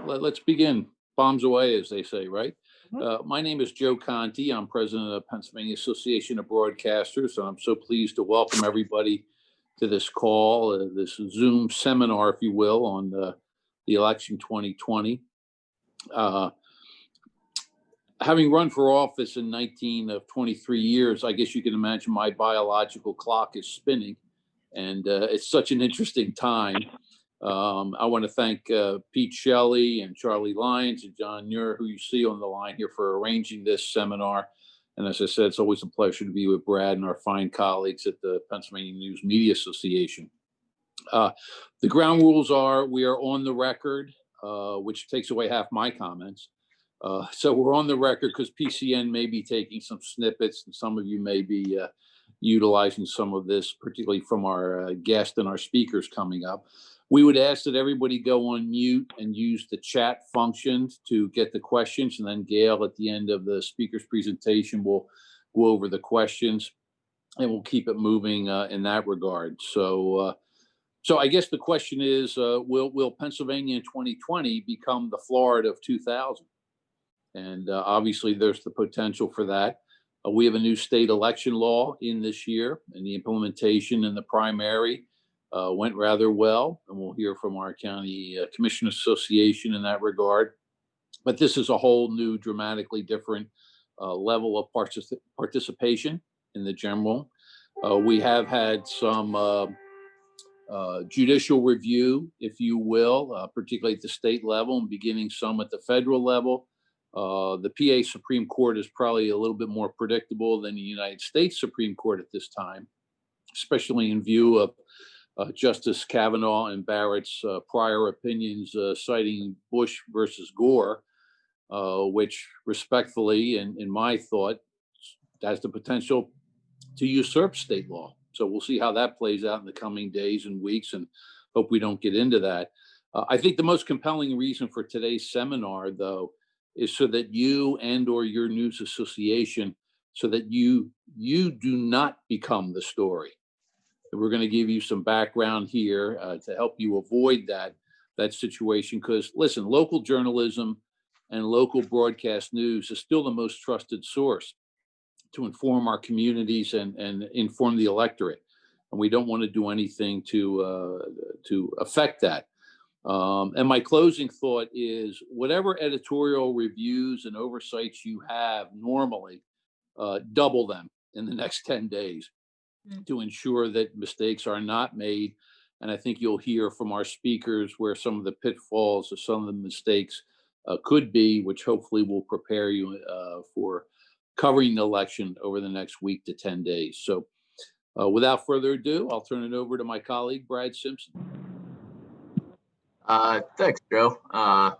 Let's begin. Bombs away, as they say, right? Mhm. My name is Joe Conti. I'm president of the Pennsylvania Association of Broadcasters, and I'm so pleased to welcome everybody to this call, this Zoom seminar, if you will, on the election 2020. Having run for office in 19 of 23 years, I guess you can imagine my biological clock is spinning, and it's such an interesting time. I want to thank Pete Shelley and Charlie Lyons and John Muir, who you see on the line here, for arranging this seminar. And as I said, it's always a pleasure to be with Brad and our fine colleagues at the Pennsylvania NewsMedia Association. The ground rules are we are on the record, which takes away half my comments. So we're on the record because PCN may be taking some snippets, and some of you may be utilizing some of this, particularly from our guest and our speakers coming up. We would ask that everybody go on mute and use the chat function to get the questions, and then Gail, at the end of the speaker's presentation, will go over the questions, and we'll keep it moving in that regard. So I guess the question is, will Pennsylvania in 2020 become the Florida of 2000? And obviously, there's the potential for that. We have a new state election law in this year, and the implementation in the primary went rather well. And we'll hear from our county commissioners association in that regard. But this is a whole new, dramatically different level of participation in the general. We have had some judicial review, if you will, particularly at the state level, and beginning some at the federal level. The PA Supreme Court is probably a little bit more predictable than the United States Supreme Court at this time, especially in view of Justice Kavanaugh and Barrett's prior opinions citing Bush versus Gore, which respectfully, in my thought, has the potential to usurp state law. So we'll see how that plays out in the coming days and weeks, and hope we don't get into that. I think the most compelling reason for today's seminar, though, is so that you and or your news association, so that you do not become the story. And we're going to give you some background here to help you avoid that situation. Because listen, local journalism and local broadcast news is still the most trusted source to inform our communities and inform the electorate. And we don't want to do anything to affect that. And my closing thought is, whatever editorial reviews and oversights you have normally, double them in the next 10 days to ensure that mistakes are not made. And I think you'll hear from our speakers where some of the pitfalls or some of the mistakes could be, which hopefully will prepare you for covering the election over the next week to 10 days. So without further ado, I'll turn it over to my colleague, Brad Simpson. Thanks, Joe. I'd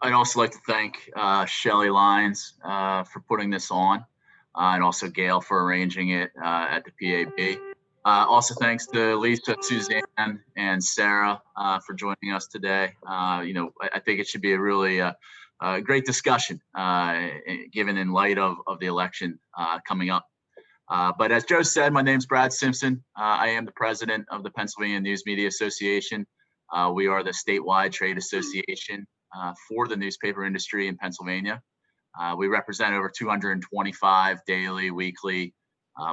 also like to thank Shelley Lyons for putting this on, and also Gail for arranging it at the PAB. Also, thanks to Lisa, Suzanne, and Sarah for joining us today. I think it should be a really great discussion, given in light of the election coming up. But as Joe said, my name's Brad Simpson. I am the president of the Pennsylvania NewsMedia Association. We are the statewide trade association for the newspaper industry in Pennsylvania. We represent over 225 daily, weekly,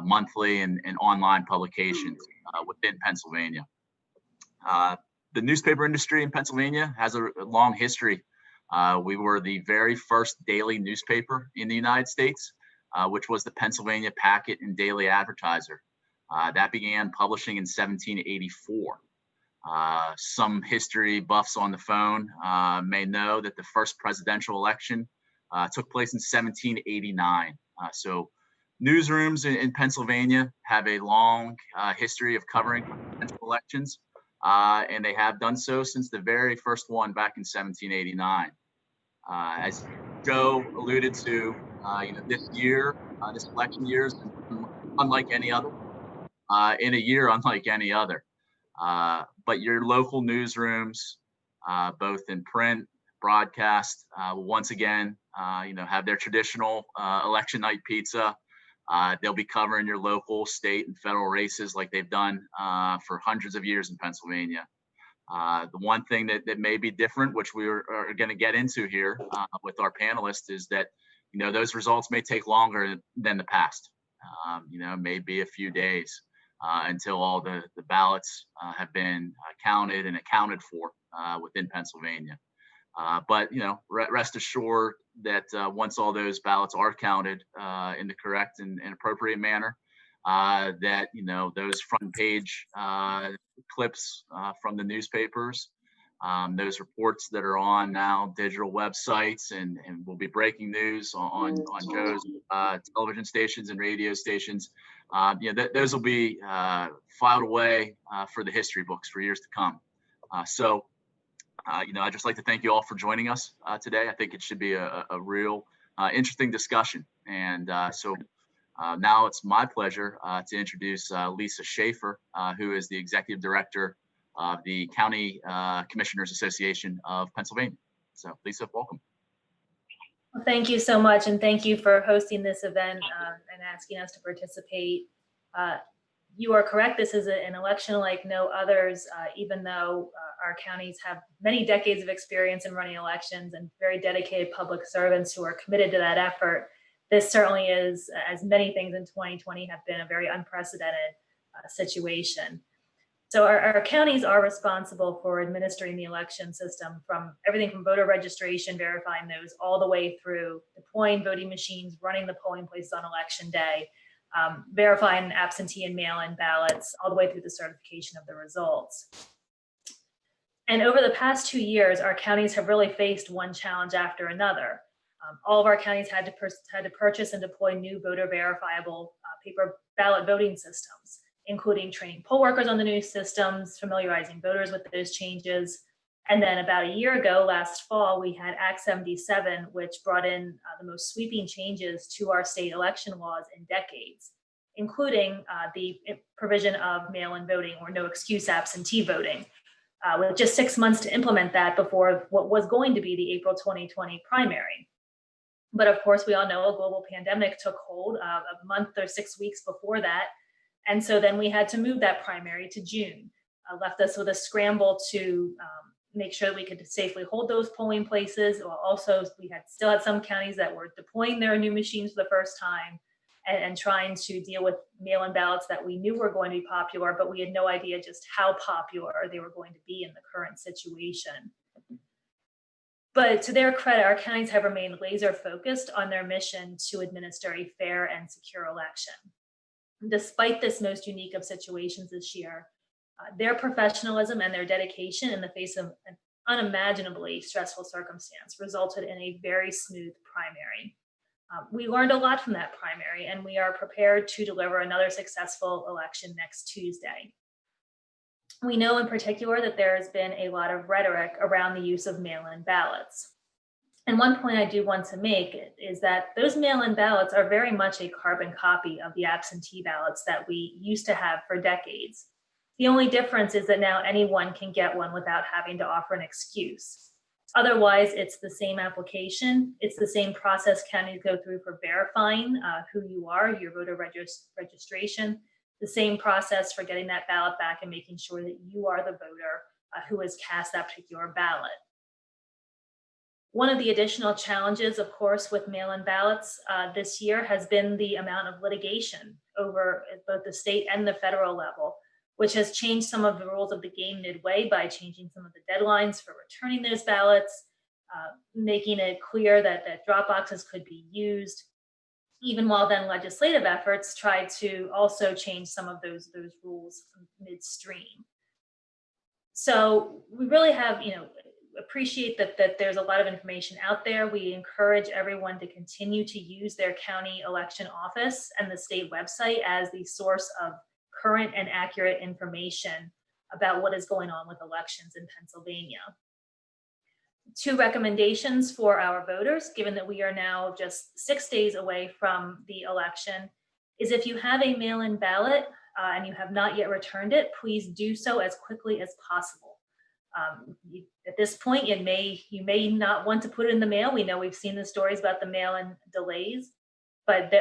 monthly, and online publications within Pennsylvania. The newspaper industry in Pennsylvania has a long history. We were the very first daily newspaper in the United States, which was the Pennsylvania Packet and Daily Advertiser. That began publishing in 1784. Some history buffs on the phone may know that the first presidential election took place in 1789. So newsrooms in Pennsylvania have a long history of covering presidential elections, and they have done so since the very first one back in 1789. As Joe alluded to, this year, this election year is unlike any other, in a year unlike any other. But your local newsrooms, both in print, broadcast, once again, have their traditional election night pizza. They'll be covering your local, state, and federal races like they've done for hundreds of years in Pennsylvania. The one thing that may be different, which we are going to get into here with our panelists, is that those results may take longer than the past. Maybe a few days until all the ballots have been counted and accounted for within Pennsylvania. But rest assured that once all those ballots are counted in the correct and appropriate manner, that those front page clips from the newspapers, those reports that are on now digital websites and will be breaking news on Joe's television stations and radio stations, those will be filed away for the history books for years to come. I'd just like to thank you all for joining us today. I think it should be a real interesting discussion. And now it's my pleasure to introduce Lisa Schaefer, who is the Executive Director of the County Commissioners Association of Pennsylvania. So Lisa, welcome. Well, thank you so much. And thank you for hosting this event and asking us to participate. You are correct. This is an election like no others, even though our counties have many decades of experience in running elections and very dedicated public servants who are committed to that effort. This certainly is, as many things in 2020 have been, a very unprecedented situation. So our counties are responsible for administering the election system, from everything from voter registration, verifying those, all the way through deploying voting machines, running the polling places on election day, verifying absentee and mail-in ballots, all the way through the certification of the results. And over the past 2 years, our counties have really faced one challenge after another. All of our counties had to purchase and deploy new voter verifiable paper ballot voting systems, including training poll workers on the new systems, familiarizing voters with those changes. And then about a year ago, last fall, we had Act 77, which brought in the most sweeping changes to our state election laws in decades, including the provision of mail-in voting or no excuse absentee voting, with just 6 months to implement that before what was going to be the April 2020 primary. But of course, we all know a global pandemic took hold a month or 6 weeks before that. And so then we had to move that primary to June, left us with a scramble to make sure that we could safely hold those polling places. Also, we still had some counties that were deploying their new machines for the first time and trying to deal with mail-in ballots that we knew were going to be popular, but we had no idea just how popular they were going to be in the current situation. But to their credit, our counties have remained laser focused on their mission to administer a fair and secure election. Despite this most unique of situations this year, their professionalism and their dedication in the face of an unimaginably stressful circumstance resulted in a very smooth primary. We learned a lot from that primary, and we are prepared to deliver another successful election next Tuesday. We know in particular that there has been a lot of rhetoric around the use of mail-in ballots. And one point I do want to make is that those mail-in ballots are very much a carbon copy of the absentee ballots that we used to have for decades. The only difference is that now anyone can get one without having to offer an excuse. Otherwise, it's the same application. It's the same process counties go through for verifying who you are, your voter registration, the same process for getting that ballot back and making sure that you are the voter who has cast that particular ballot. One of the additional challenges, of course, with mail-in ballots this year has been the amount of litigation over both the state and the federal level, which has changed some of the rules of the game midway by changing some of the deadlines for returning those ballots, making it clear that drop boxes could be used, even while then legislative efforts tried to also change some of those rules midstream. So we really have, appreciate that there's a lot of information out there. We encourage everyone to continue to use their county election office and the state website as the source of current and accurate information about what is going on with elections in Pennsylvania. 2 recommendations for our voters, given that we are now just 6 days away from the election, is if you have a mail-in ballot and you have not yet returned it, please do so as quickly as possible. At this point, you may not want to put it in the mail. We know we've seen the stories about the mail-in delays, but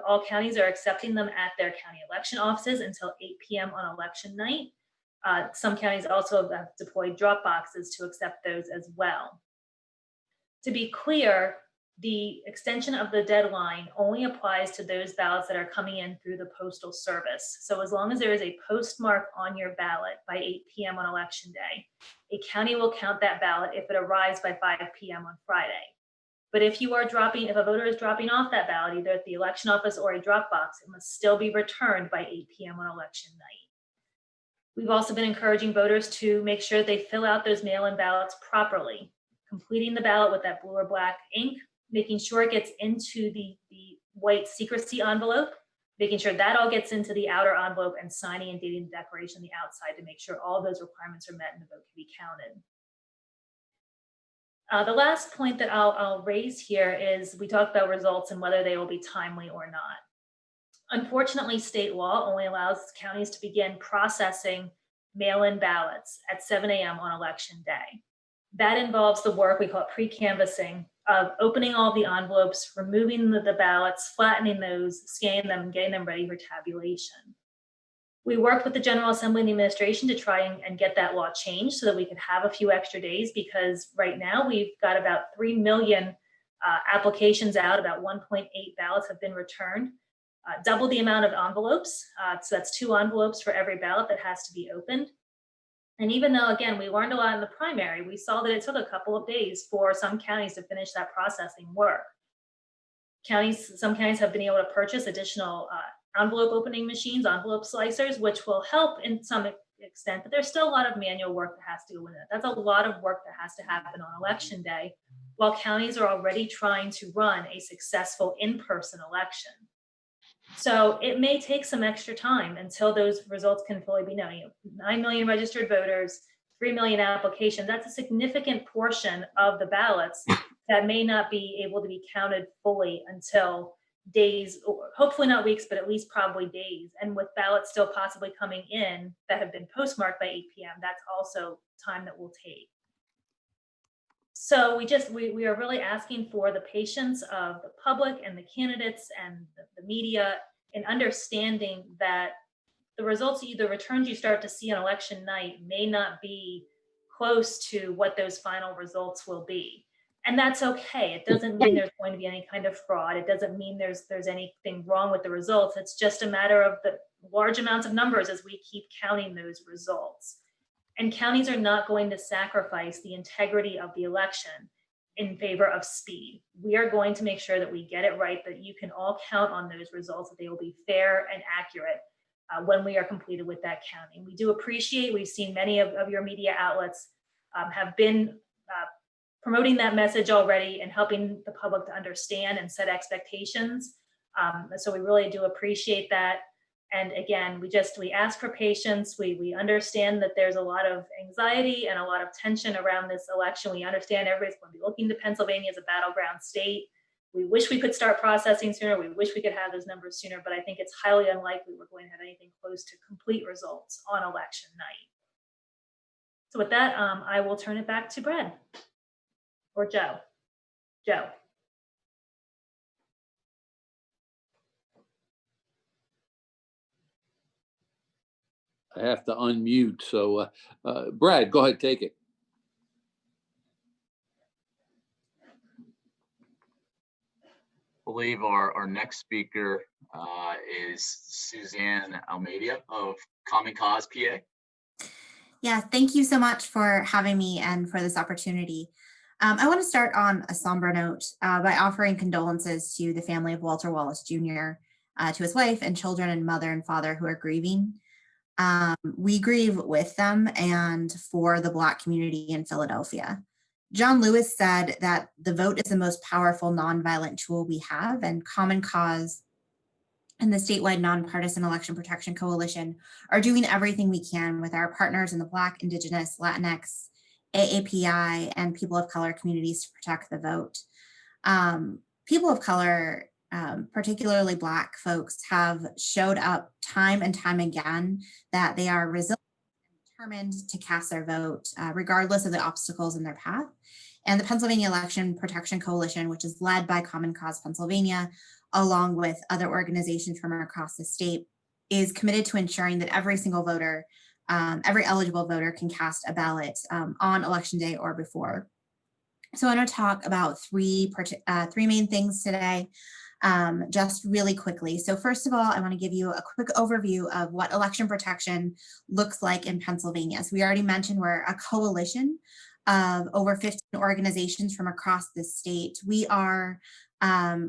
all counties are accepting them at their county election offices until 8 p.m. on election night. Some counties also have deployed drop boxes to accept those as well. To be clear, the extension of the deadline only applies to those ballots that are coming in through the Postal Service. So as long as there is a postmark on your ballot by 8 p.m. on Election Day, a county will count that ballot if it arrives by 5 p.m. on Friday. But if a voter is dropping off that ballot, either at the election office or a drop box, it must still be returned by 8 p.m. on election night. We've also been encouraging voters to make sure they fill out those mail-in ballots properly, completing the ballot with that blue or black ink, making sure it gets into the white secrecy envelope, making sure that all gets into the outer envelope, and signing and dating the declaration on the outside to make sure all those requirements are met and the vote can be counted. The last point that I'll raise here is we talked about results and whether they will be timely or not. Unfortunately, state law only allows counties to begin processing mail-in ballots at 7 a.m. on election day. That involves the work, we call it pre-canvassing, of opening all the envelopes, removing the ballots, flattening those, scanning them, and getting them ready for tabulation. We worked with the General Assembly and the administration to try and get that law changed so that we could have a few extra days, because right now we've got about 3 million applications out, about 1.8 ballots have been returned, double the amount of envelopes. So that's 2 envelopes for every ballot that has to be opened. And even though, again, we learned a lot in the primary, we saw that it took a couple of days for some counties to finish that processing work. Some counties have been able to purchase additional envelope opening machines, envelope slicers, which will help in some extent, but there's still a lot of manual work that has to go in it. That's a lot of work that has to happen on election day, while counties are already trying to run a successful in-person election. So it may take some extra time until those results can fully be known. 9 million registered voters, 3 million applications, that's a significant portion of the ballots that may not be able to be counted fully until days, or hopefully not weeks, but at least probably days. And with ballots still possibly coming in that have been postmarked by 8 p.m., that's also time that will take. So we are really asking for the patience of the public and the candidates and the media in understanding that the results, the returns you start to see on election night may not be close to what those final results will be. And that's okay. It doesn't mean there's going to be any kind of fraud. It doesn't mean there's anything wrong with the results. It's just a matter of the large amounts of numbers as we keep counting those results. And counties are not going to sacrifice the integrity of the election in favor of speed. We are going to make sure that we get it right, that you can all count on those results, that they will be fair and accurate when we are completed with that counting. We do appreciate, we've seen many of your media outlets have been promoting that message already and helping the public to understand and set expectations. So we really do appreciate that. And again, we ask for patience. We understand that there's a lot of anxiety and a lot of tension around this election. We understand everybody's going to be looking to Pennsylvania as a battleground state. We wish we could start processing sooner. We wish we could have those numbers sooner, but I think it's highly unlikely we're going to have anything close to complete results on election night. So with that, I will turn it back to Brad or Joe. Joe. I have to unmute. So Brad, go ahead, take it. I believe our next speaker is Suzanne Almeida of Common Cause, PA. Yeah, thank you so much for having me and for this opportunity. I want to start on a somber note by offering condolences to the family of Walter Wallace Jr., to his wife and children and mother and father who are grieving. We grieve with them and for the Black community in Philadelphia. John Lewis said that the vote is the most powerful nonviolent tool we have, and Common Cause and the statewide nonpartisan election protection coalition are doing everything we can with our partners in the Black, Indigenous, Latinx, AAPI, and people of color communities to protect the vote. People of color, particularly Black folks, have showed up time and time again that they are resilient and determined to cast their vote, regardless of the obstacles in their path. And the Pennsylvania Election Protection Coalition, which is led by Common Cause Pennsylvania, along with other organizations from across the state, is committed to ensuring that every single voter every eligible voter can cast a ballot on election day or before. So I want to talk about three main things today, just really quickly. So first of all, I want to give you a quick overview of what election protection looks like in Pennsylvania. So we already mentioned we're a coalition of over 15 organizations from across the state. We are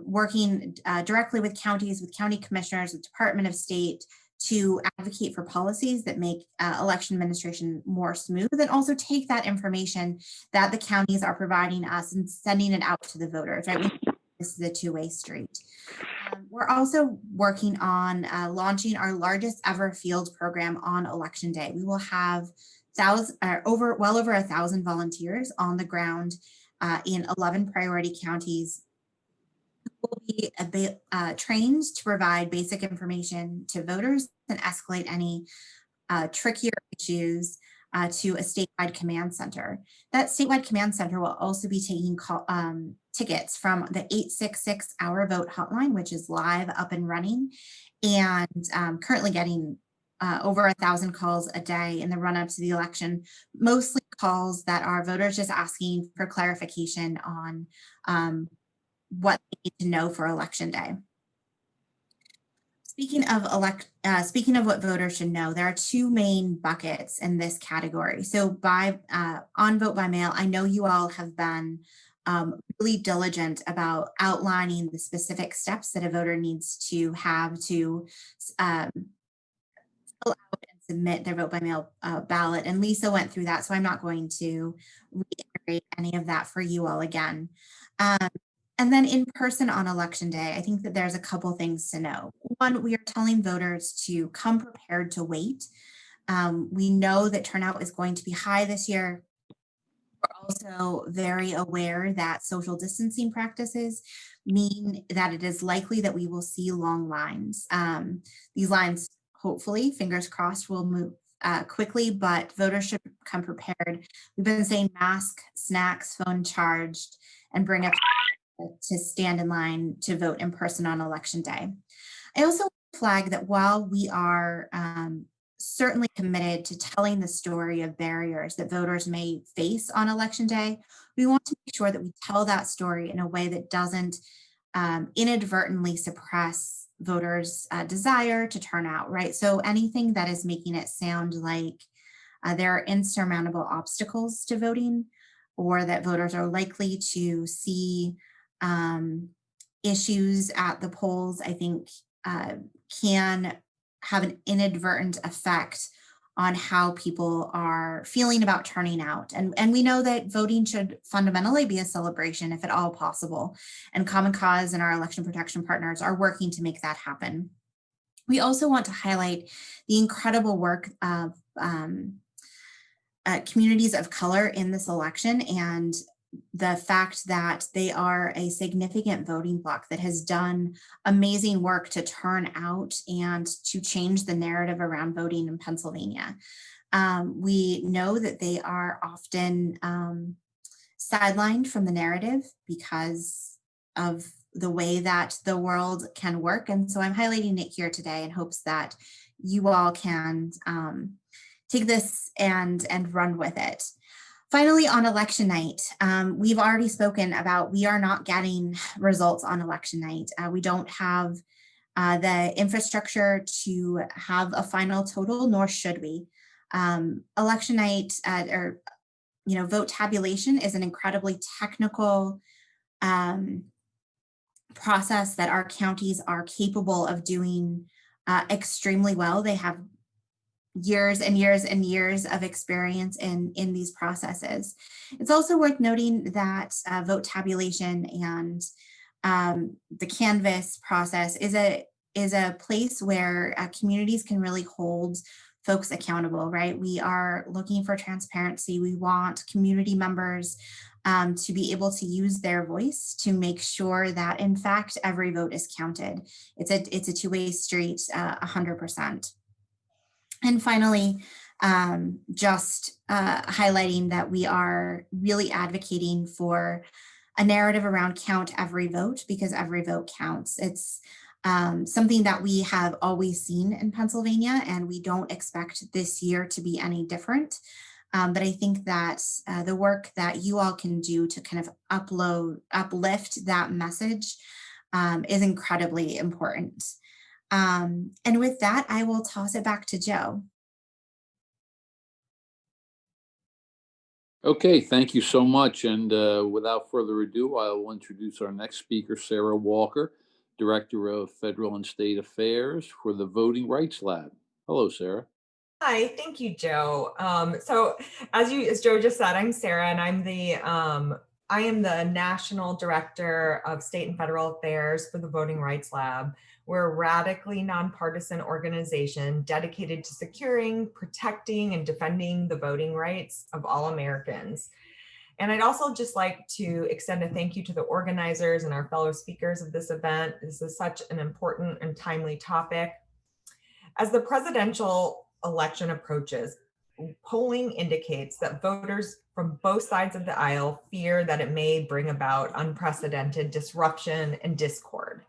working directly with counties, with county commissioners, with Department of State, to advocate for policies that make election administration more smooth, and also take that information that the counties are providing us and sending it out to the voters, right? This is a two-way street. We're also working on launching our largest ever field program on election day. We will have well over 1,000 volunteers on the ground in 11 priority counties will be trained to provide basic information to voters and escalate any trickier issues to a statewide command center. That statewide command center will also be taking tickets from the 866 Our Vote hotline, which is live, up and running, and currently getting over 1,000 calls a day in the run-up to the election, mostly calls that are voters just asking for clarification on what they need to know for election day. Speaking of what voters should know, there are two main buckets in this category. So on vote by mail, I know you all have been really diligent about outlining the specific steps that a voter needs to have to fill out and submit their vote by mail ballot. And Lisa went through that, so I'm not going to reiterate any of that for you all again. And then in person on election day, I think that there's a couple things to know. One, we are telling voters to come prepared to wait. We know that turnout is going to be high this year. We're also very aware that social distancing practices mean that it is likely that we will see long lines. These lines, hopefully, fingers crossed, will move quickly, but voters should come prepared. We've been saying mask, snacks, phone charged, and bring up to stand in line to vote in person on election day. I also flag that while we are certainly committed to telling the story of barriers that voters may face on election day, we want to make sure that we tell that story in a way that doesn't inadvertently suppress voters' desire to turn out, right? So anything that is making it sound like there are insurmountable obstacles to voting, or that voters are likely to see issues at the polls, I think can have an inadvertent effect on how people are feeling about turning out. And we know that voting should fundamentally be a celebration if at all possible. And Common Cause and our election protection partners are working to make that happen. We also want to highlight the incredible work of communities of color in this election, and the fact that they are a significant voting bloc that has done amazing work to turn out and to change the narrative around voting in Pennsylvania. We know that they are often sidelined from the narrative because of the way that the world can work. And so I'm highlighting it here today in hopes that you all can take this and run with it. Finally, on election night, we've already spoken about we are not getting results on election night. We don't have the infrastructure to have a final total, nor should we. Election night vote tabulation is an incredibly technical process that our counties are capable of doing extremely well. They have years and years and years of experience in these processes. It's also worth noting that vote tabulation and the canvass process is a place where communities can really hold folks accountable, right? We are looking for transparency. We want community members to be able to use their voice to make sure that, in fact, every vote is counted. It's a two-way street, 100%. And finally, just highlighting that we are really advocating for a narrative around count every vote, because every vote counts. It's something that we have always seen in Pennsylvania, and we don't expect this year to be any different. But I think that the work that you all can do to kind of uplift that message is incredibly important. And with that, I will toss it back to Joe. Okay, thank you so much. And without further ado, I will introduce our next speaker, Sarah Walker, Director of Federal and State Affairs for the Voting Rights Lab. Hello, Sarah. Hi, thank you, Joe. So as Joe just said, I'm Sarah, and I am the National Director of State and Federal Affairs for the Voting Rights Lab. We're a radically nonpartisan organization dedicated to securing, protecting, and defending the voting rights of all Americans. And I'd also just like to extend a thank you to the organizers and our fellow speakers of this event. This is such an important and timely topic. As the presidential election approaches, polling indicates that voters from both sides of the aisle fear that it may bring about unprecedented disruption and discord.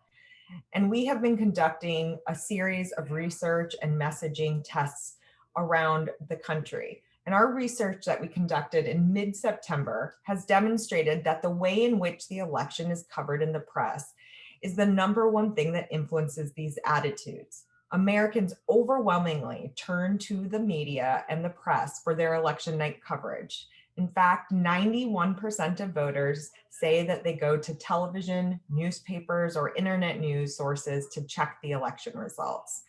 And we have been conducting a series of research and messaging tests around the country. And our research that we conducted in mid-September has demonstrated that the way in which the election is covered in the press is the number one thing that influences these attitudes. Americans overwhelmingly turn to the media and the press for their election night coverage. In fact, 91% of voters say that they go to television, newspapers, or internet news sources to check the election results.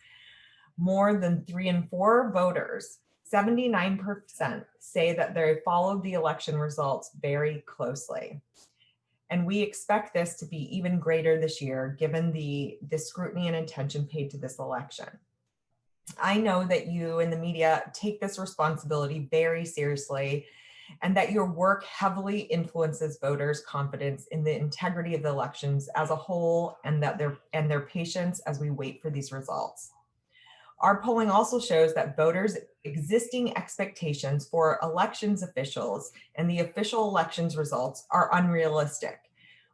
More than 3 in 4 voters, 79%, say that they followed the election results very closely. And we expect this to be even greater this year, given the scrutiny and attention paid to this election. I know that you in the media take this responsibility very seriously, and that your work heavily influences voters' confidence in the integrity of the elections as a whole, and their patience as we wait for these results. Our polling also shows that voters' existing expectations for elections officials and the official elections results are unrealistic,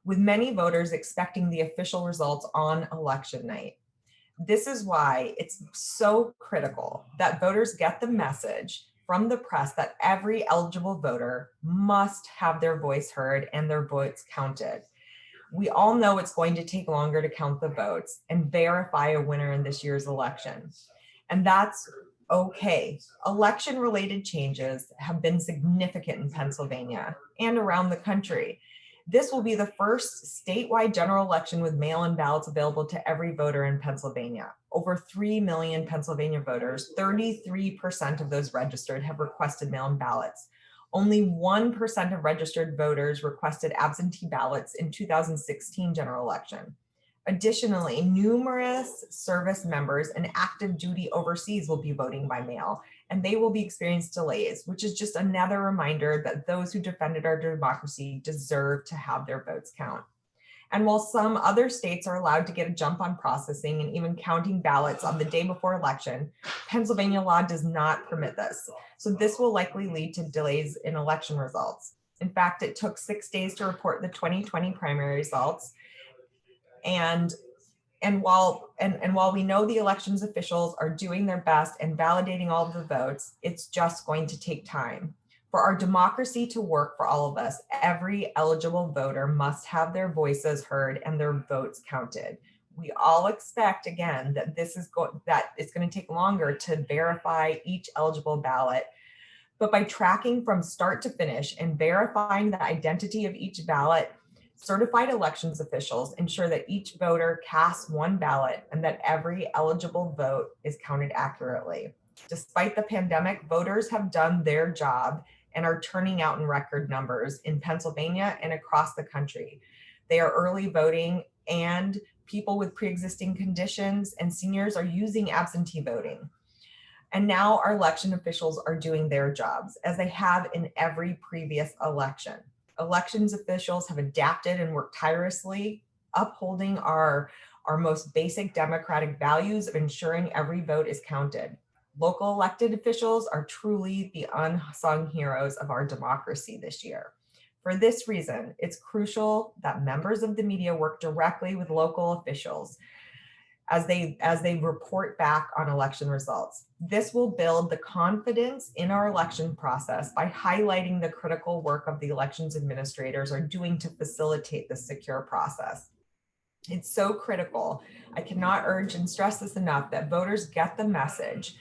with many voters expecting the official results on election night. This is why it's so critical that voters get the message from the press that every eligible voter must have their voice heard and their votes counted. We all know it's going to take longer to count the votes and verify a winner in this year's election. And that's okay. Election-related changes have been significant in Pennsylvania and around the country. This will be the first statewide general election with mail-in ballots available to every voter in Pennsylvania. Over 3 million Pennsylvania voters, 33% of those registered, have requested mail-in ballots. Only 1% of registered voters requested absentee ballots in 2016 general election. Additionally, numerous service members and active duty overseas will be voting by mail, and they will be experiencing delays, which is just another reminder that those who defended our democracy deserve to have their votes count. And while some other states are allowed to get a jump on processing and even counting ballots on the day before election, Pennsylvania law does not permit this. So this will likely lead to delays in election results. In fact, it took 6 days to report the 2020 primary results. And while we know the elections officials are doing their best and validating all of the votes, it's just going to take time. For our democracy to work for all of us, every eligible voter must have their voices heard and their votes counted. We all expect, again, that it's going to take longer to verify each eligible ballot. But by tracking from start to finish and verifying the identity of each ballot, certified elections officials ensure that each voter casts one ballot and that every eligible vote is counted accurately. Despite the pandemic, voters have done their job and are turning out in record numbers in Pennsylvania and across the country. They are early voting, and people with pre-existing conditions and seniors are using absentee voting. And now our election officials are doing their jobs, as they have in every previous election. Elections officials have adapted and worked tirelessly, upholding our most basic democratic values of ensuring every vote is counted. Local elected officials are truly the unsung heroes of our democracy this year. For this reason, it's crucial that members of the media work directly with local officials as they report back on election results. This will build the confidence in our election process by highlighting the critical work of the elections administrators are doing to facilitate the secure process. It's so critical. I cannot urge and stress this enough that voters get the message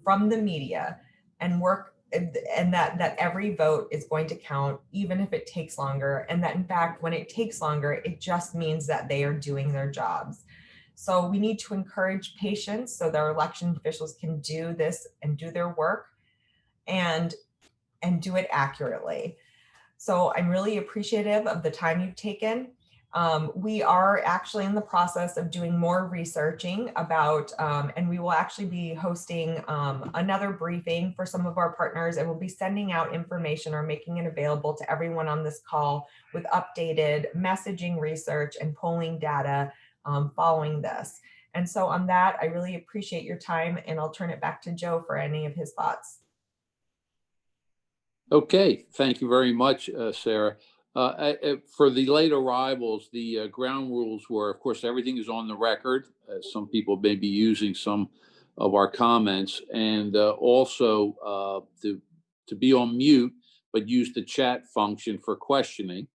from the media and work, and that every vote is going to count, even if it takes longer. And that in fact, when it takes longer, it just means that they are doing their jobs. So we need to encourage patience so that our election officials can do this and do their work and do it accurately. So I'm really appreciative of the time you've taken. We are actually in the process of doing more researching about, and we will actually be hosting another briefing for some of our partners, and we'll be sending out information or making it available to everyone on this call with updated messaging research and polling data following this. And so on that, I really appreciate your time, and I'll turn it back to Joe for any of his thoughts. Okay, thank you very much, Sarah. For the late arrivals, the ground rules were, of course, everything is on the record. Some people may be using some of our comments, and also to be on mute, but use the chat function for questioning.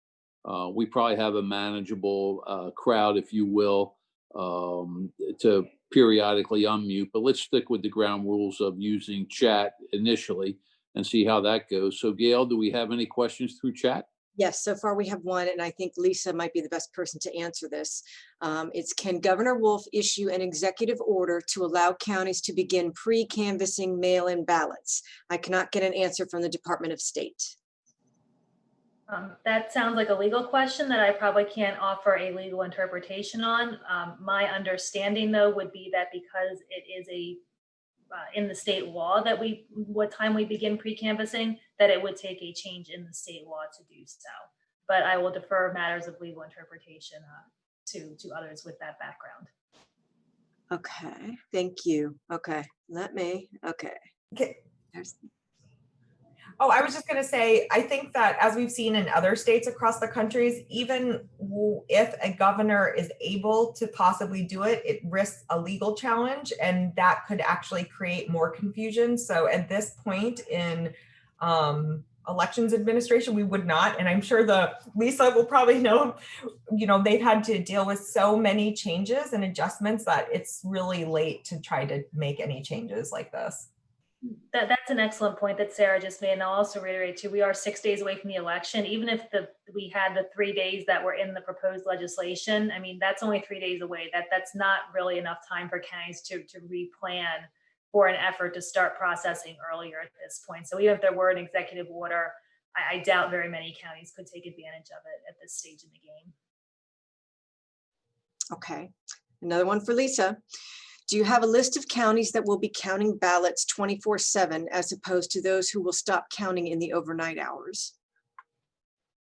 We probably have a manageable crowd, if you will, to periodically unmute, but let's stick with the ground rules of using chat initially and see how that goes. So Gail, do we have any questions through chat? Yes, so far we have one, and I think Lisa might be the best person to answer this. It's, can Governor Wolf issue an executive order to allow counties to begin pre-canvassing mail-in ballots? I cannot get an answer from the Department of State. That sounds like a legal question that I probably can't offer a legal interpretation on. My understanding, though, would be that because it is in the state law that what time we begin pre-canvassing, that it would take a change in the state law to do so. But I will defer matters of legal interpretation to others with that background. Okay, thank you. Okay, Okay. Oh, I was just going to say, I think that as we've seen in other states across the countries, even if a governor is able to possibly do it, it risks a legal challenge, and that could actually create more confusion. So at this point in elections administration, we would not, and I'm sure Lisa will probably know, they've had to deal with so many changes and adjustments that it's really late to try to make any changes like this. That's an excellent point that Sarah just made, and I'll also reiterate too, we are 6 days away from the election. Even if we had the 3 days that were in the proposed legislation, I mean, that's only 3 days away. That's not really enough time for counties to replan for an effort to start processing earlier at this point. So even if there were an executive order, I doubt very many counties could take advantage of it at this stage in the game. Okay, another one for Lisa. Do you have a list of counties that will be counting ballots 24/7 as opposed to those who will stop counting in the overnight hours?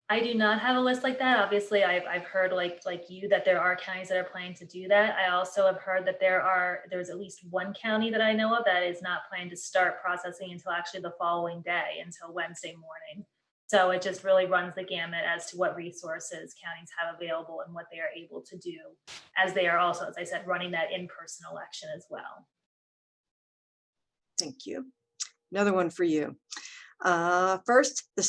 I do not have a list like that. Obviously, I've heard like you that there are counties that are planning to do that. I also have heard that there's at least one county that I know of that is not planning to start processing until actually the following day, until Wednesday morning. So it just really runs the gamut as to what resources counties have available and what they are able to do, as they are also, as I said, running that in-person election as well. Thank you. Another one for you. First, the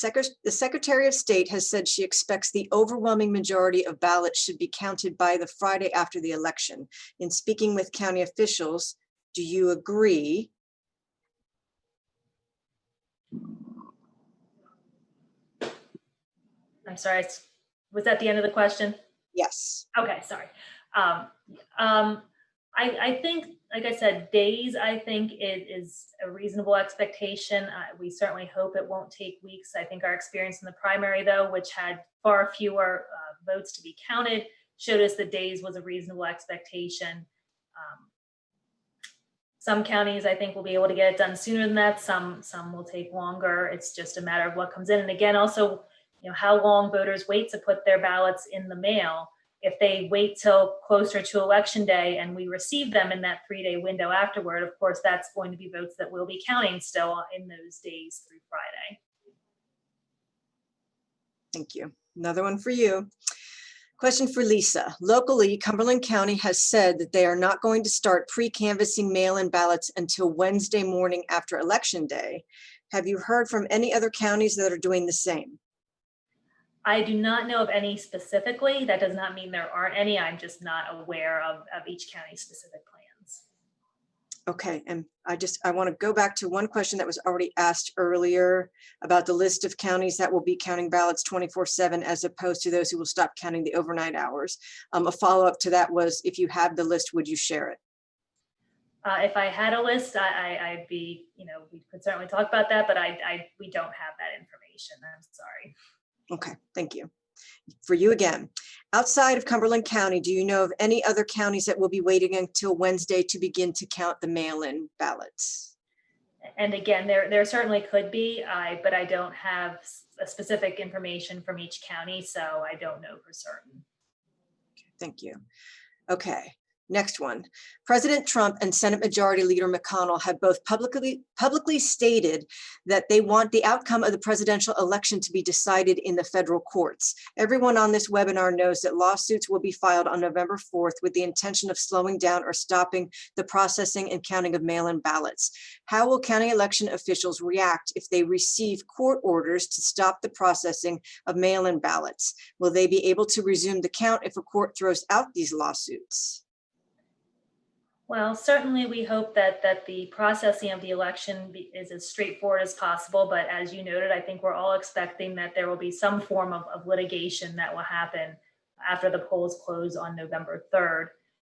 Secretary of State has said she expects the overwhelming majority of ballots should be counted by the Friday after the election. In speaking with county officials, do you agree? I'm sorry, was that the end of the question? Yes. Okay, sorry. I think, like I said, days, I think it is a reasonable expectation. We certainly hope it won't take weeks. I think our experience in the primary, though, which had far fewer votes to be counted, showed us that days was a reasonable expectation. Some counties, I think, will be able to get it done sooner than that. Some will take longer. It's just a matter of what comes in. And again, also, how long voters wait to put their ballots in the mail. If they wait till closer to election day and we receive them in that 3-day window afterward, of course, that's going to be votes that we'll be counting still in those days through Friday. Thank you. Another one for you. Question for Lisa. Locally, Cumberland County has said that they are not going to start pre-canvassing mail-in ballots until Wednesday morning after Election Day. Have you heard from any other counties that are doing the same? I do not know of any specifically. That does not mean there aren't any. I'm just not aware of each county's specific plans. Okay, and I want to go back to one question that was already asked earlier about the list of counties that will be counting ballots 24/7 as opposed to those who will stop counting the overnight hours. A follow-up to that was, if you have the list, would you share it? If I had a list, I'd be, we could certainly talk about that, but we don't have that information. I'm sorry. Okay, thank you. For you again, outside of Cumberland County, do you know of any other counties that will be waiting until Wednesday to begin to count the mail-in ballots? And again, there certainly could be, but I don't have a specific information from each county, so I don't know for certain. Thank you. Okay. Next one. President Trump and Senate Majority Leader McConnell have both publicly stated that they want the outcome of the presidential election to be decided in the federal courts. Everyone on this webinar knows that lawsuits will be filed on November 4th with the intention of slowing down or stopping the processing and counting of mail-in ballots. How will county election officials react if they receive court orders to stop the processing of mail-in ballots? Will they be able to resume the count if a court throws out these lawsuits? Well, certainly we hope that the processing of the election is as straightforward as possible. But as you noted, I think we're all expecting that there will be some form of litigation that will happen after the polls close on November 3rd.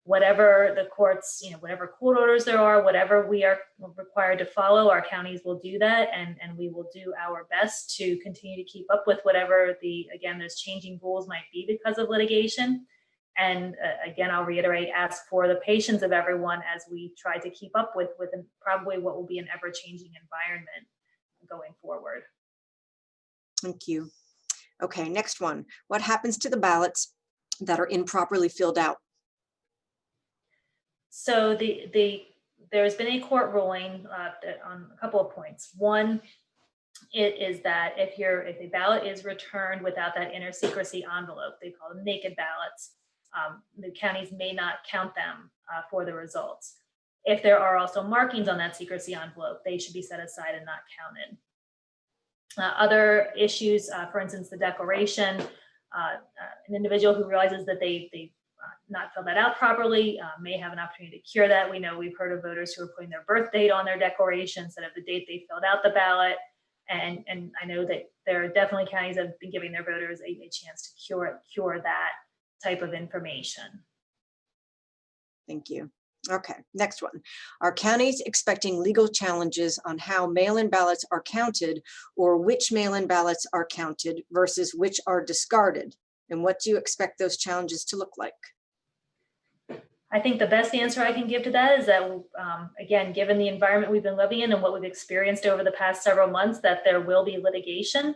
Whatever the courts, whatever court orders there are, whatever we are required to follow, our counties will do that. And we will do our best to continue to keep up with whatever those changing rules might be because of litigation. And again, I'll reiterate, ask for the patience of everyone as we try to keep up with probably what will be an ever-changing environment going forward. Thank you. Okay, next one. What happens to the ballots that are improperly filled out? So there's been a court ruling on a couple of points. One, it is that if a ballot is returned without that inner secrecy envelope, they call them naked ballots, the counties may not count them for the results. If there are also markings on that secrecy envelope, they should be set aside and not counted. Other issues, for instance, the declaration, an individual who realizes that they not filled that out properly may have an opportunity to cure that. We've heard of voters who are putting their birth date on their declaration instead of the date they filled out the ballot. And I know that there are definitely counties that have been giving their voters a chance to cure that type of information. Thank you. Okay, next one. Are counties expecting legal challenges on how mail-in ballots are counted, or which mail-in ballots are counted versus which are discarded? And what do you expect those challenges to look like? I think the best answer I can give to that is that, again, given the environment we've been living in and what we've experienced over the past several months, that there will be litigation.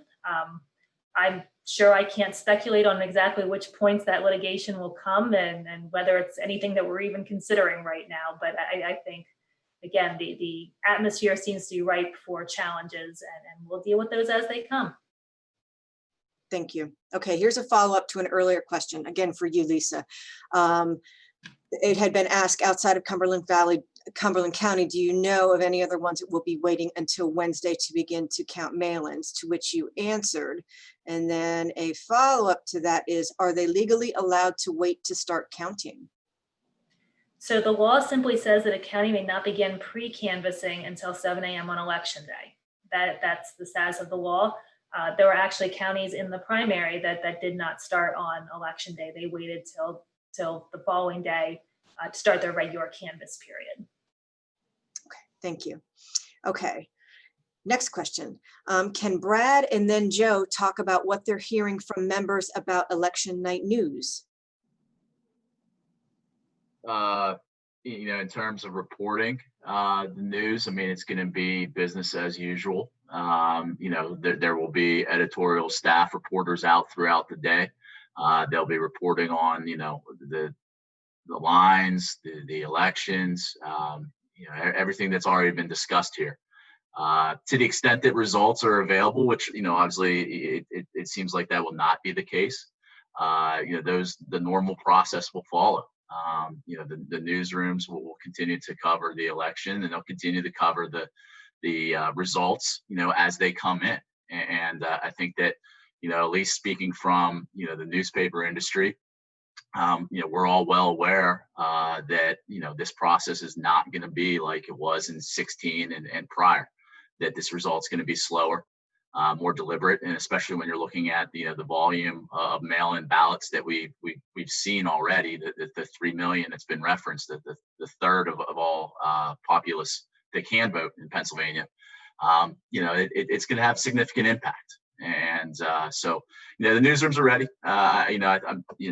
I'm sure I can't speculate on exactly which points that litigation will come and whether it's anything that we're even considering right now. But I think, again, the atmosphere seems to be ripe for challenges, and we'll deal with those as they come. Thank you. Okay, here's a follow-up to an earlier question, again for you, Lisa. It had been asked outside of Cumberland County, do you know of any other ones that will be waiting until Wednesday to begin to count mail-ins? To which you answered. And then a follow-up to that is, are they legally allowed to wait to start counting? So the law simply says that a county may not begin pre-canvassing until 7 a.m. on Election Day. That's the status of the law. There were actually counties in the primary that did not start on Election Day. They waited till the following day to start their regular canvass period. Okay, thank you. Okay, next question. Can Brad and then Joe talk about what they're hearing from members about election night news? In terms of reporting the news, I mean, it's going to be business as usual. There will be editorial staff reporters out throughout the day. They'll be reporting on, the lines, the elections, everything that's already been discussed here. To the extent that results are available, which, obviously it seems like that will not be the case. the normal process will follow. The newsrooms will continue to cover the election, and they'll continue to cover the results, as they come in. And I think that, at least speaking from, the newspaper industry, we're all well aware that, this process is not going to be like it was in 16 and prior, that this result's going to be slower, more deliberate, and especially when you're looking at the volume of mail-in ballots that we've seen already, the 3 million that's been referenced, the third of all populace that can vote in Pennsylvania. It's going to have significant impact. And so, the newsrooms are ready.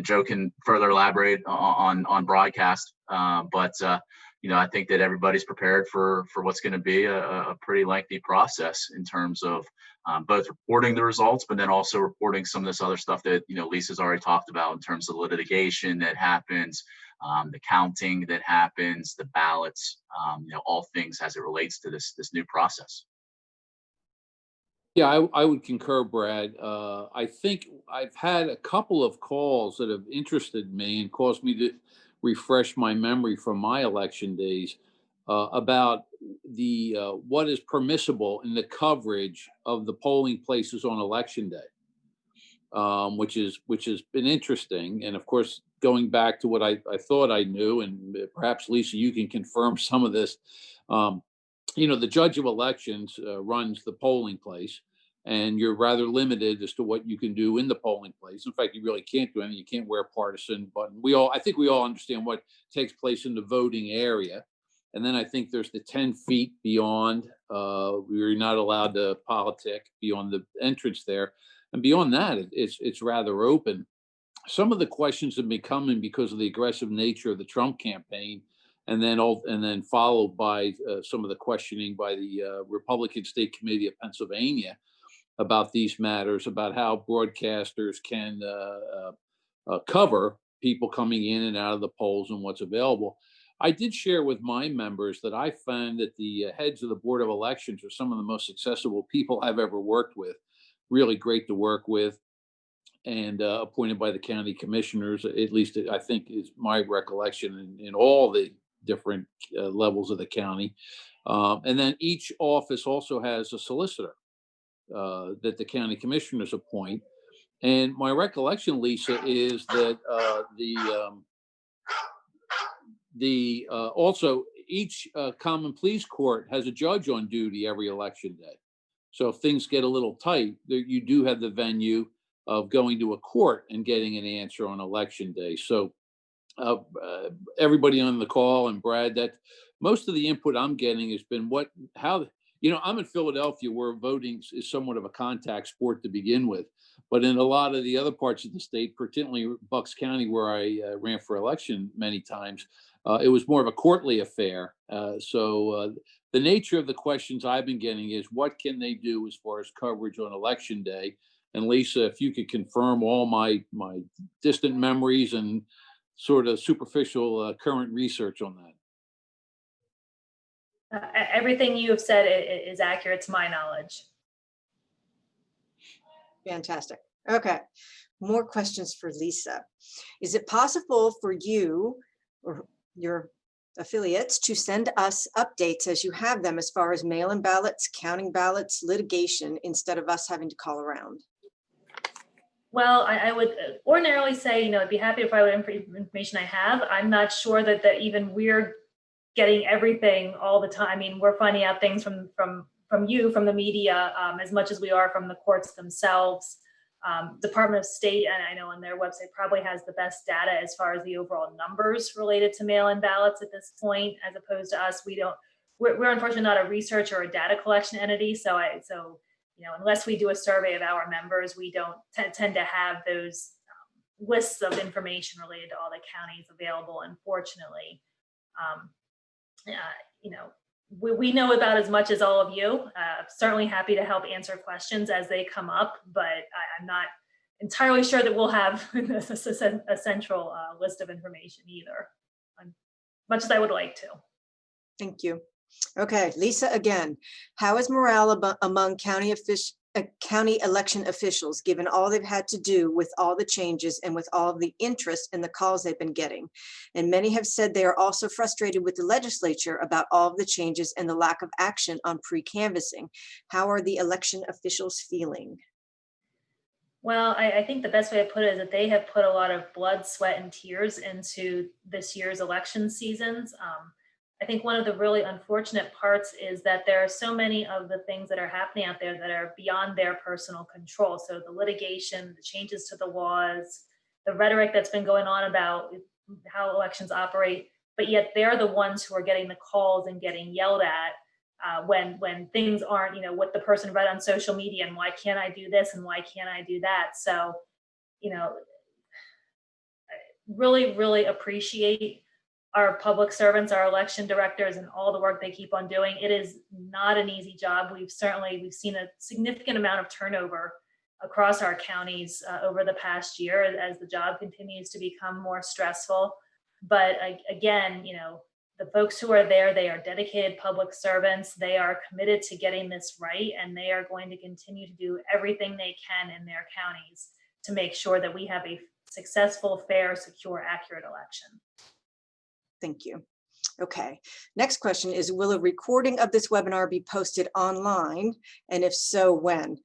Joe can further elaborate on broadcast, but I think that everybody's prepared for what's going to be a pretty lengthy process in terms of both reporting the results, but then also reporting some of this other stuff that Lisa's already talked about in terms of litigation that happens, the counting that happens, the ballots, all things as it relates to this new process. Yeah, I would concur, Brad. I think I've had a couple of calls that have interested me and caused me to refresh my memory from my election days about the what is permissible in the coverage of the polling places on election day, which has been interesting. And of course, going back to what I thought I knew, and perhaps Lisa, you can confirm some of this. The judge of elections runs the polling place, and you're rather limited as to what you can do in the polling place. In fact, you really can't do anything. You can't wear a partisan button. I think we all understand what takes place in the voting area. And then I think there's the 10 feet beyond. We're not allowed to politic beyond the entrance there. And beyond that, it's rather open. Some of the questions have been coming because of the aggressive nature of the Trump campaign, and then followed by some of the questioning by the Republican State Committee of Pennsylvania about these matters, about how broadcasters can cover people coming in and out of the polls and what's available. I did share with my members that I found that the heads of the Board of Elections are some of the most accessible people I've ever worked with, really great to work with, and appointed by the county commissioners, at least I think is my recollection in all the different levels of the county. And then each office also has a solicitor that the county commissioners appoint. And my recollection, Lisa, is that also each common pleas court has a judge on duty every election day. So if things get a little tight, you do have the venue of going to a court and getting an answer on election day. So everybody on the call, and Brad, that most of the input I'm getting has been I'm in Philadelphia, where voting is somewhat of a contact sport to begin with. But in a lot of the other parts of the state, particularly Bucks County, where I ran for election many times, it was more of a courtly affair. So the nature of the questions I've been getting is, what can they do as far as coverage on election day? And Lisa, if you could confirm all my distant memories and sort of superficial current research on that. Everything you have said is accurate to my knowledge. Fantastic. Okay. More questions for Lisa. Is it possible for you or your affiliates to send us updates as you have them, as far as mail-in ballots, counting ballots, litigation, instead of us having to call around? Well, I would ordinarily say, I'd be happy to provide whatever information I have. I'm not sure that even we're getting everything all the time. I mean, we're finding out things from you, from the media, as much as we are from the courts themselves. Department of State, and I know on their website, probably has the best data as far as the overall numbers related to mail-in ballots at this point, as opposed to us. We're unfortunately not a research or a data collection entity. So unless we do a survey of our members, we don't tend to have those lists of information related to all the counties available, unfortunately. We know about as much as all of you. Certainly happy to help answer questions as they come up, but I'm not entirely sure that we'll have a central list of information either, much as I would like to. Thank you. Okay, Lisa, again, how is morale among county county election officials, given all they've had to do with all the changes and with all of the interest and the calls they've been getting. And many have said they are also frustrated with the legislature about all of the changes and the lack of action on pre-canvassing. How are the election officials feeling? Well, I think the best way to put it is that they have put a lot of blood, sweat, and tears into this year's election seasons. I think one of the really unfortunate parts is that there are so many of the things that are happening out there that are beyond their personal control. So the litigation, the changes to the laws, the rhetoric that's been going on about how elections operate, but yet they're the ones who are getting the calls and getting yelled at when things aren't, what the person read on social media, and why can't I do this and why can't I do that? So, really, really appreciate our public servants, our election directors, and all the work they keep on doing. It is not an easy job. We've seen a significant amount of turnover across our counties over the past year as the job continues to become more stressful. But again, the folks who are there, they are dedicated public servants. They are committed to getting this right, and they are going to continue to do everything they can in their counties to make sure that we have a successful, fair, secure, accurate election. Thank you. Okay, next question is, will a recording of this webinar be posted online? And if so, when?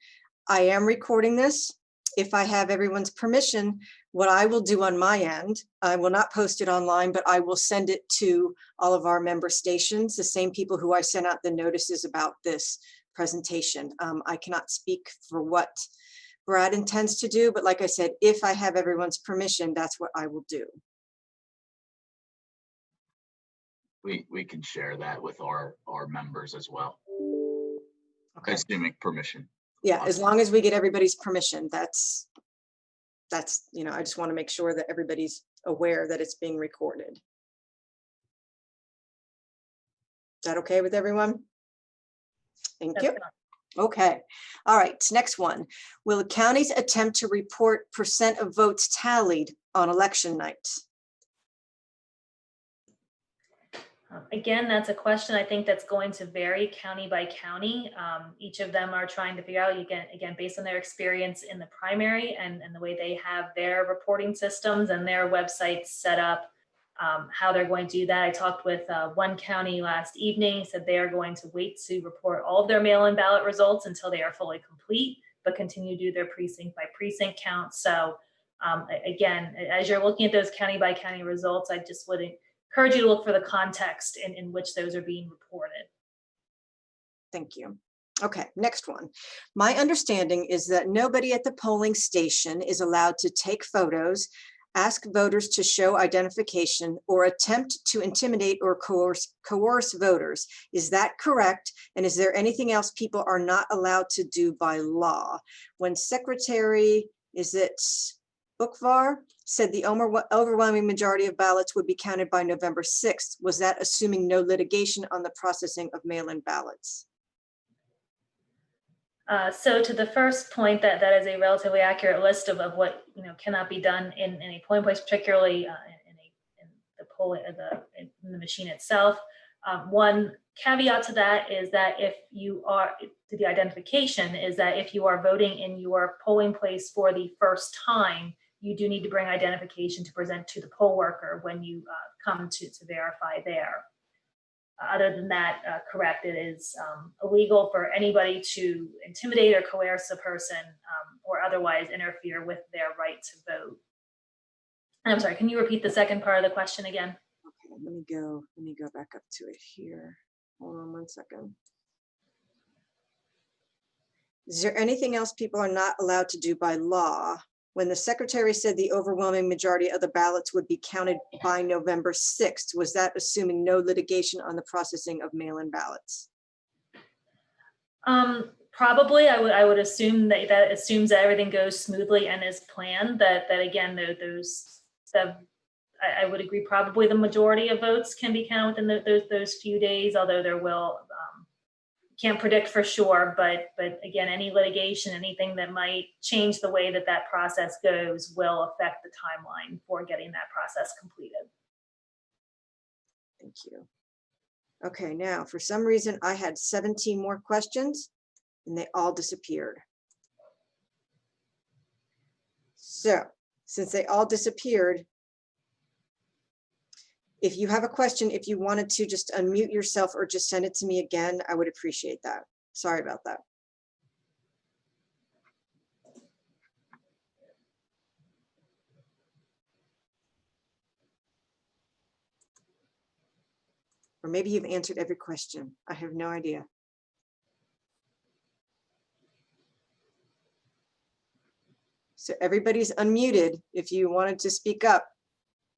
I am recording this. If I have everyone's permission, what I will do on my end, I will not post it online, but I will send it to all of our member stations, the same people who I sent out the notices about this presentation. I cannot speak for what Brad intends to do, but like I said, if I have everyone's permission, that's what I will do. We can share that with our members as well. Okay. Assuming permission. Yeah, as long as we get everybody's permission, that's, I just want to make sure that everybody's aware that it's being recorded. Is that okay with everyone? Thank you. Okay. All right. Next one. Will the counties attempt to report % of votes tallied on election night? Again, that's a question I think that's going to vary county by county. Each of them are trying to figure out, again, based on their experience in the primary and the way they have their reporting systems and their websites set up, how they're going to do that. I talked with one county last evening, said they are going to wait to report all of their mail-in ballot results until they are fully complete, but continue to do their precinct by precinct count. So again, as you're looking at those county by county results, I just would encourage you to look for the context in which those are being reported. Thank you. Okay, next one. My understanding is that nobody at the polling station is allowed to take photos, ask voters to show identification, or attempt to intimidate or coerce voters. Is that correct? And is there anything else people are not allowed to do by law? When Secretary, is it Bookvar, said the overwhelming majority of ballots would be counted by November 6th, was that assuming no litigation on the processing of mail-in ballots? So to the first point, that is a relatively accurate list of what cannot be done in a polling place, particularly in the machine itself. One caveat to that is that if you are to the identification is that if you are voting in your polling place for the first time, you do need to bring identification to present to the poll worker when you come to verify there. Other than that, correct, it is illegal for anybody to intimidate or coerce a person or otherwise interfere with their right to vote. And I'm sorry, can you repeat the second part of the question again? Okay, let me go back up to it here. Hold on one second. Is there anything else people are not allowed to do by law? When the secretary said the overwhelming majority of the ballots would be counted by November 6th, was that assuming no litigation on the processing of mail-in ballots? Probably, I would assume that assumes that everything goes smoothly and is planned. That again, I would agree. Probably the majority of votes can be counted within those few days. Although there will can't predict for sure, but again, any litigation, anything that might change the way that process goes will affect the timeline for getting that process completed. Thank you. Okay, now for some reason I had 17 more questions and they all disappeared. So since they all disappeared, if you have a question, if you wanted to just unmute yourself or just send it to me again, I would appreciate that. Sorry about that. Or maybe you've answered every question. I have no idea. So everybody's unmuted. If you wanted to speak up,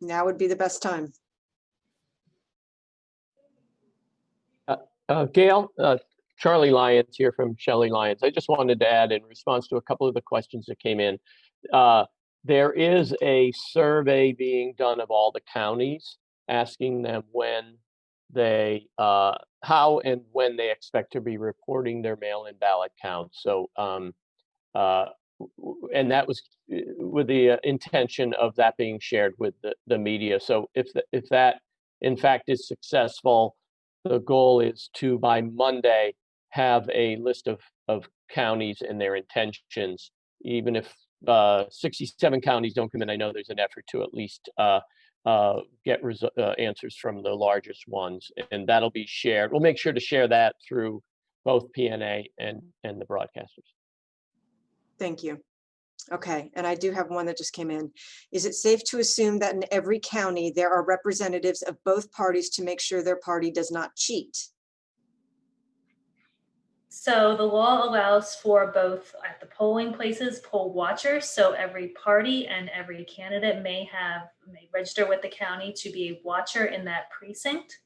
now would be the best time. Gail, Charlie Lyons here from Shelley Lyons. I just wanted to add in response to a couple of the questions that came in. There is a survey being done of all the counties, asking them when they, how and when they expect to be reporting their mail-in ballot counts. So, and that was with the intention of that being shared with the media. So if that in fact is successful, the goal is to, by Monday, have a list of counties and their intentions. Even if 67 counties don't come in, I know there's an effort to at least get answers from the largest ones, and that'll be shared. We'll make sure to share that through both PNA and the broadcasters. Thank you. Okay, and I do have one that just came in. Is it safe to assume that in every county there are representatives of both parties to make sure their party does not cheat? So the law allows for both at the polling places, poll watchers. So every party and every candidate may register with the county to be a watcher in that precinct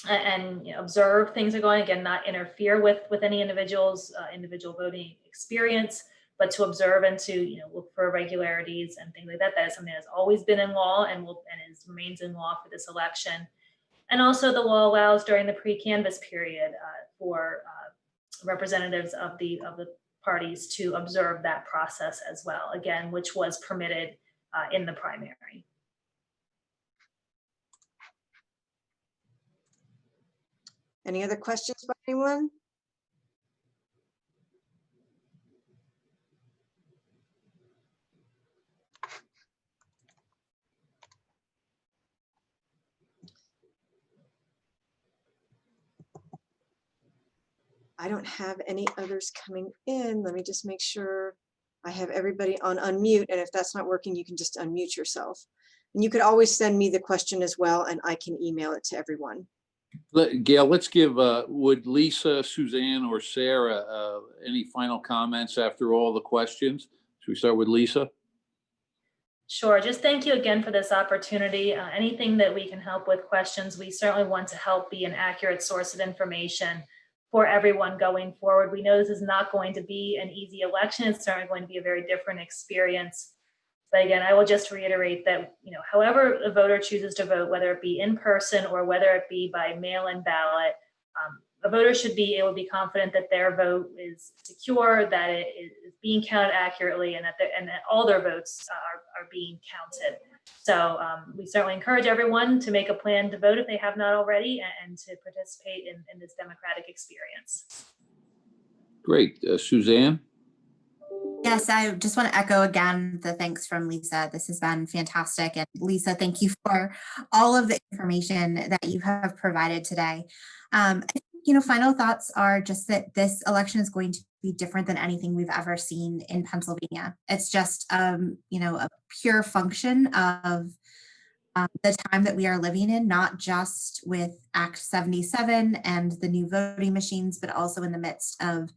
and observe things are going, again, not interfere with any individual's individual voting experience, but to observe and to look for irregularities and things like that. That is something that's always been in law and remains in law for this election. And also the law allows during the pre-canvass period for representatives of the parties to observe that process as well, again, which was permitted in the primary. Any other questions by anyone? I don't have any others coming in. Let me just make sure I have everybody on unmute. And if that's not working, you can just unmute yourself. And you could always send me the question as well, and I can email it to everyone. Gail, let's give, would Lisa, Suzanne, or Sarah any final comments after all the questions? Should we start with Lisa? Sure. Just thank you again for this opportunity. Anything that we can help with questions, we certainly want to help be an accurate source of information for everyone going forward. We know this is not going to be an easy election. It's certainly going to be a very different experience. But again, I will just reiterate that, however a voter chooses to vote, whether it be in person or whether it be by mail-in ballot, a voter should be able to be confident that their vote is secure, that it is being counted accurately, and that all their votes are being counted. So we certainly encourage everyone to make a plan to vote if they have not already, and to participate in this democratic experience. Great. Suzanne? Yes, I just want to echo again the thanks from Lisa. This has been fantastic. And Lisa, thank you for all of the information that you have provided today. I think, final thoughts are just that this election is going to be different than anything we've ever seen in Pennsylvania. It's just, a pure function of the time that we are living in, not just with Act 77 and the new voting machines, but also in the midst of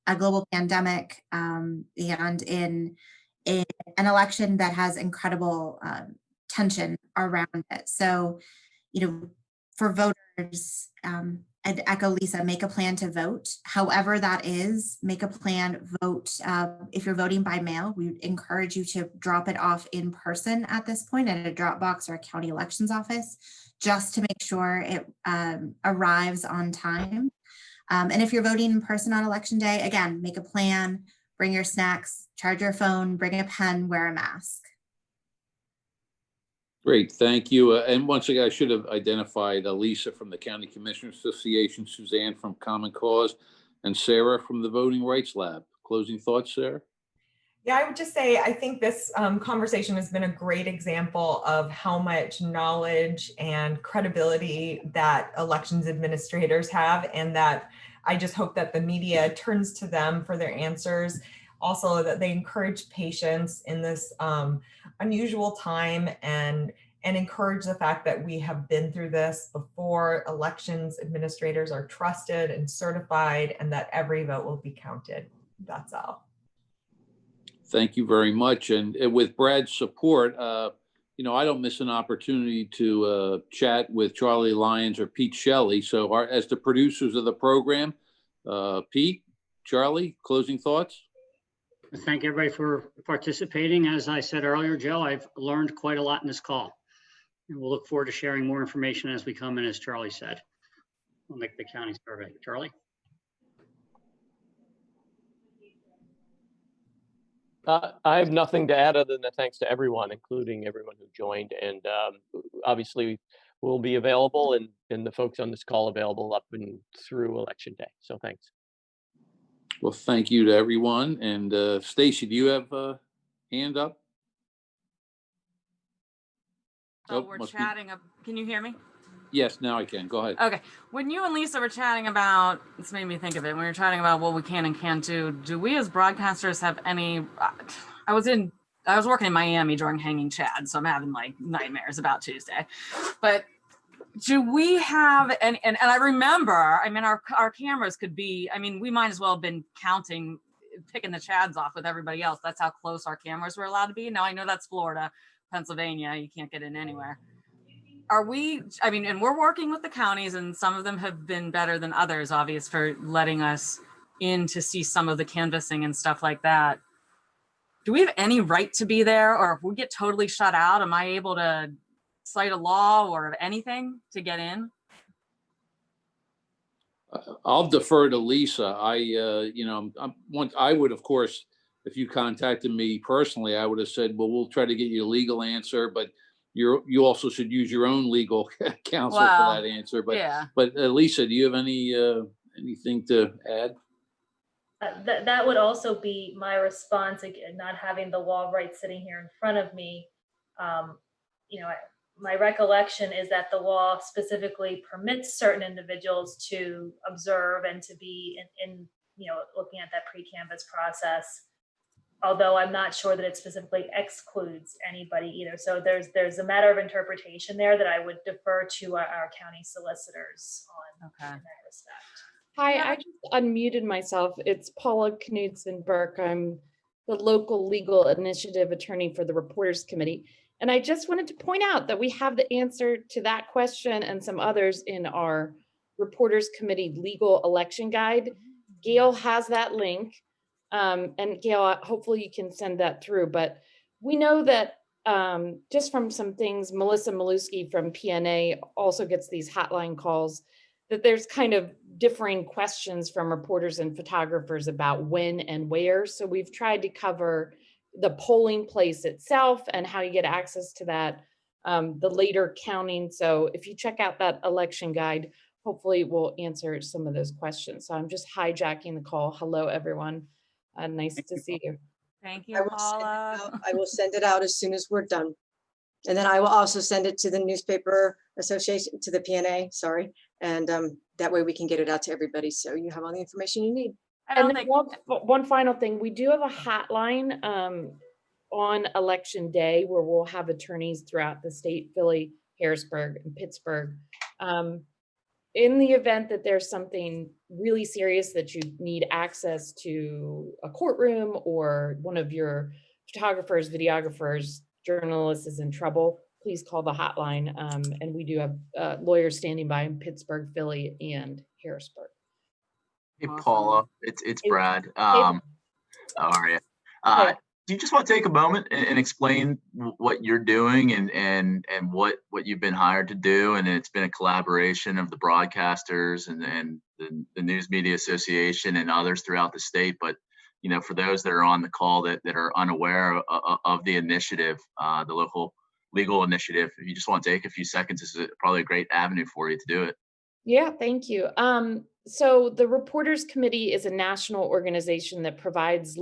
a global pandemic and in an election that has incredible tension around it. So, for voters, I'd echo Lisa, make a plan to vote. However that is, make a plan, vote. If you're voting by mail, we encourage you to drop it off in person at this point at a drop box or a county elections office, just to make sure it arrives on time. And if you're voting in person on election day, again, make a plan, bring your snacks, charge your phone, bring a pen, wear a mask. Great, thank you. And once again, I should have identified Lisa from the County Commissioners Association, Suzanne from Common Cause, and Sarah from the Voting Rights Lab. Closing thoughts, Sarah? Yeah, I would just say, I think this conversation has been a great example of how much knowledge and credibility that elections administrators have, and that I just hope that the media turns to them for their answers. Also, that they encourage patience in this unusual time, and encourage the fact that we have been through this before. Elections administrators are trusted and certified, and that every vote will be counted. That's all. Thank you very much. And with Brad's support, you know, I don't miss an opportunity to chat with Charlie Lyons or Pete Shelley. So as the producers of the program, Pete, Charlie, closing thoughts? Thank everybody for participating. As I said earlier, Joe, I've learned quite a lot in this call. And we'll look forward to sharing more information as we come in, as Charlie said. We'll make the county survey. Charlie? I have nothing to add other than thanks to everyone, including everyone who joined. And obviously we'll be available, and the folks on this call available up and through Election Day. So thanks. Well, thank you to everyone. And Stacey, do you have a hand up? So we're chatting. Can you hear me? Yes, now I can. Go ahead. Okay. When you and Lisa were chatting about, this made me think of it, when we were chatting about what we can and can't do we as broadcasters have any, I was working in Miami during Hanging Chad, so I'm having like nightmares about Tuesday. But do we have, and I remember, I mean, our cameras could be, I mean, we might as well have been counting, picking the Chads off with everybody else. That's how close our cameras were allowed to be. Now I know that's Florida, Pennsylvania, you can't get in anywhere. Are we, I mean, and we're working with the counties, and some of them have been better than others, obvious, for letting us in to see some of the canvassing and stuff like that. Do we have any right to be there? Or if we get totally shut out, am I able to cite a law or anything to get in? I'll defer to Lisa. You know, I would, of course, if you contacted me personally, I would have said, well, we'll try to get you a legal answer, but you also should use your own legal counsel for that answer. But yeah. But Lisa, do you have anything to add? That would also be my response, again, not having the law right sitting here in front of me. You know, my recollection is that the law specifically permits certain individuals to observe and to be in you know, looking at that pre-canvass process. Although I'm not sure that it specifically excludes anybody either. So there's a matter of interpretation there that I would defer to our county solicitors on in that respect. Hi, I just unmuted myself. It's Paula Knudsen Burke. I'm the local legal initiative attorney for the Reporters Committee. And I just wanted to point out that we have the answer to that question and some others in our Reporters Committee legal election guide. Gail has that link. And Gail, hopefully you can send that through, but we know that just from some things, Melissa Maluski from PNA also gets these hotline calls, that there's kind of differing questions from reporters and photographers about when and where. So we've tried to cover the polling place itself and how you get access to that, the later counting. So if you check out that election guide, hopefully we'll answer some of those questions. So I'm just hijacking the call. Hello, everyone. Nice to see you. Thank you, Paula. I will send it out as soon as we're done. And then I will also send it to the newspaper association, to the PNA, sorry. And that way we can get it out to everybody. So you have all the information you need. And then one final thing, we do have a hotline on election day where we'll have attorneys throughout the state, Philly, Harrisburg, and Pittsburgh. In the event that there's something really serious that you need access to a courtroom, or one of your photographers, videographers, journalists is in trouble, please call the hotline. And we do have lawyers standing by in Pittsburgh, Philly, and Harrisburg. Hey, Paula, it's Brad. How are you? Do you just want to take a moment and explain what you're doing and what you've been hired to do? And it's been a collaboration of the broadcasters and the News Media Association and others throughout the state. But, you know, for those that are on the call that are unaware of the initiative, the local legal initiative, if you just want to take a few seconds, this is probably a great avenue for you to do it. Yeah, thank you. So the Reporters Committee is a national organization that provides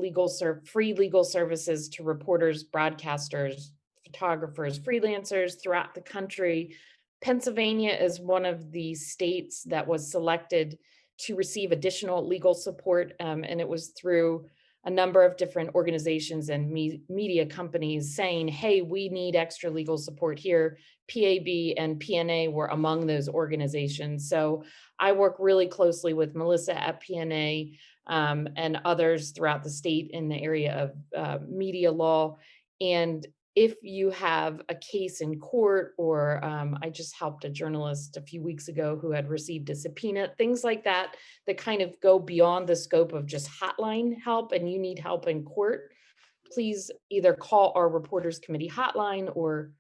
free legal services to reporters, broadcasters, photographers, freelancers throughout the country. Pennsylvania is one of the states that was selected to receive additional legal support, and it was through a number of different organizations and media companies saying, hey, we need extra legal support here. PAB and PNA were among those organizations. So I work really closely with Melissa at PNA and others throughout the state in the area of media law. And if you have a case in court, or I just helped a journalist a few weeks ago who had received a subpoena, things like that, that kind of go beyond the scope of just hotline help, and you need help in court, please either call our Reporters Committee hotline or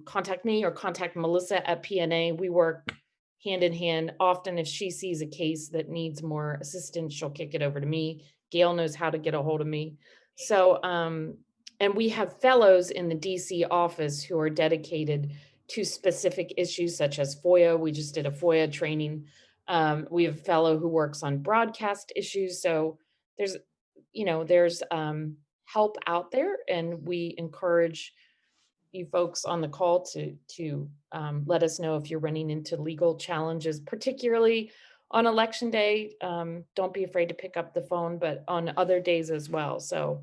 contact me or contact Melissa at PNA. We work hand in hand. Often if she sees a case that needs more assistance, she'll kick it over to me. Gail knows how to get a hold of me. So, and we have fellows in the DC office who are dedicated to specific issues such as FOIA. We just did a FOIA training. We have a fellow who works on broadcast issues. So there's help out there, and we encourage you folks on the call to let us know if you're running into legal challenges, particularly on election day. Don't be afraid to pick up the phone, but on other days as well. So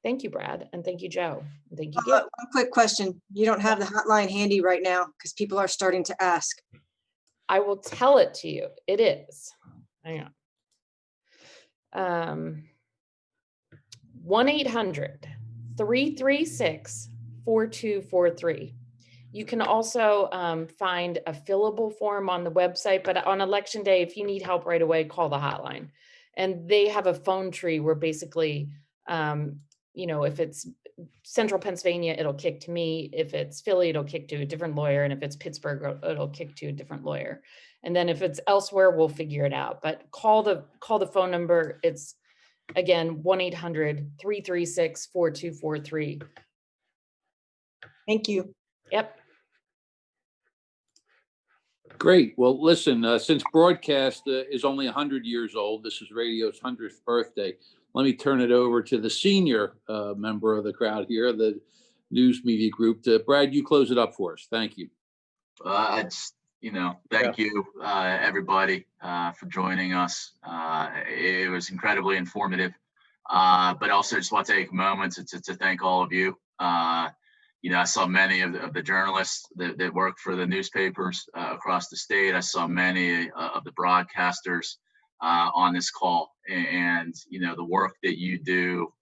thank you, Brad, and thank you, Joe. And thank you, Gail. One quick question. You don't have the hotline handy right now because people are starting to ask. I will tell it to you. It is. Hang on. 1-800-336-4243. You can also find a fillable form on the website, but on election day, if you need help right away, call the hotline. And they have a phone tree where basically, if it's Central Pennsylvania, it'll kick to me. If it's Philly, it'll kick to a different lawyer. And if it's Pittsburgh, it'll kick to a different lawyer. And then if it's elsewhere, we'll figure it out. But call the phone number. It's, again, 1-800-336-4243. Thank you. Yep. Great. Well, listen, since broadcast is only 100 years old, this is radio's 100th birthday. Let me turn it over to the senior member of the crowd here, the news media group. Brad, you close it up for us. Thank you. Thank you, everybody, for joining us. It was incredibly informative, but also just want to take a moment to thank all of you. I saw many of the journalists that work for the newspapers across the state. I saw many of the broadcasters on this call, and the work that you do,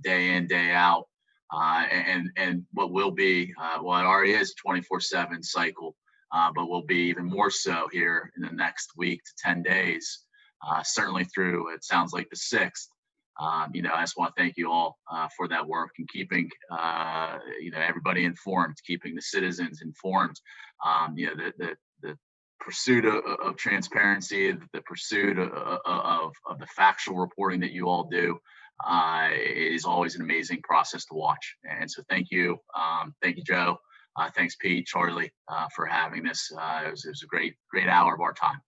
day in, day out, and what will be, it already is a 24/7 cycle. But will be even more so here in the next week to 10 days, certainly through, it sounds like, the 6th. I just want to thank you all for that work and keeping, everybody informed, keeping the citizens informed. The pursuit of transparency, the pursuit of the factual reporting that you all do is always an amazing process to watch. And so thank you. Thank you, Joe. Thanks, Pete, Charlie, for having this. It was a great hour of our time.